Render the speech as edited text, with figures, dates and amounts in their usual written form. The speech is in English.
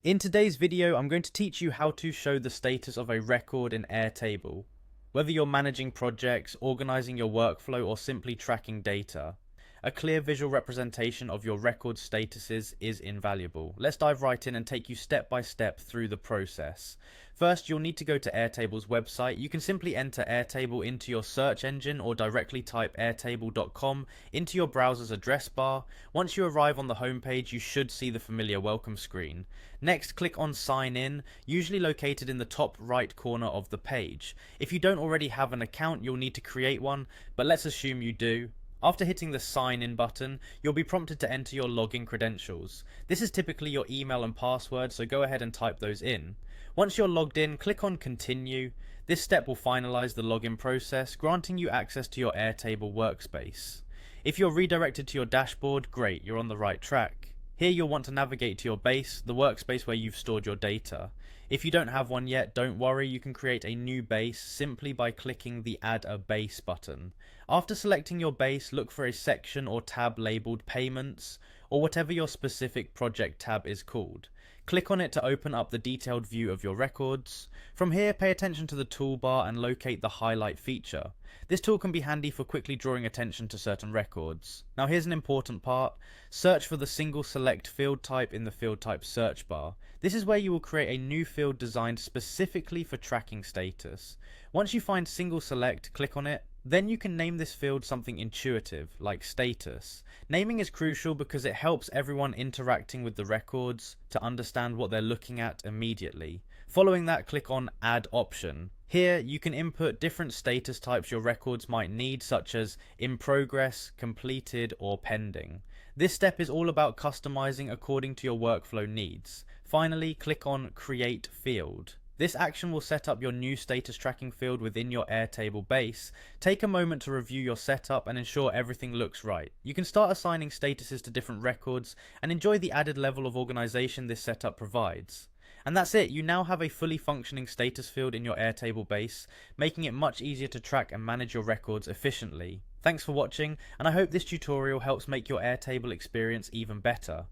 In today's video, I'm going to teach you how to show the status of a record in Airtable. Whether you're managing projects, organizing your workflow, or simply tracking data, a clear visual representation of your record statuses is invaluable. Let's dive right in and take you step by step through the process. First, you'll need to go to Airtable's website. You can simply enter Airtable into your search engine or directly type airtable.com into your browser's address bar. Once you arrive on the homepage, you should see the familiar welcome screen. Next, click on Sign In, usually located in the top right corner of the page. If you don't already have an account, you'll need to create one, but let's assume you do. After hitting the Sign In button, you'll be prompted to enter your login credentials. This is typically your email and password, so go ahead and type those in. Once you're logged in, click on Continue. This step will finalize the login process, granting you access to your Airtable workspace. If you're redirected to your dashboard, great, you're on the right track. Here you'll want to navigate to your base, the workspace where you've stored your data. If you don't have one yet, don't worry, you can create a new base simply by clicking the Add a Base button. After selecting your base, look for a section or tab labeled Payments, or whatever your specific project tab is called. Click on it to open up the detailed view of your records. From here, pay attention to the toolbar and locate the highlight feature. This tool can be handy for quickly drawing attention to certain records. Now here's an important part. Search for the single select field type in the field type search bar. This is where you will create a new field designed specifically for tracking status. Once you find single select, click on it. Then you can name this field something intuitive, like status. Naming is crucial because it helps everyone interacting with the records to understand what they're looking at immediately. Following that, click on Add Option. Here, you can input different status types your records might need, such as in progress, completed, or pending. This step is all about customizing according to your workflow needs. Finally, click on Create Field. This action will set up your new status tracking field within your Airtable base. Take a moment to review your setup and ensure everything looks right. You can start assigning statuses to different records and enjoy the added level of organization this setup provides. And that's it, you now have a fully functioning status field in your Airtable base, making it much easier to track and manage your records efficiently. Thanks for watching, and I hope this tutorial helps make your Airtable experience even better.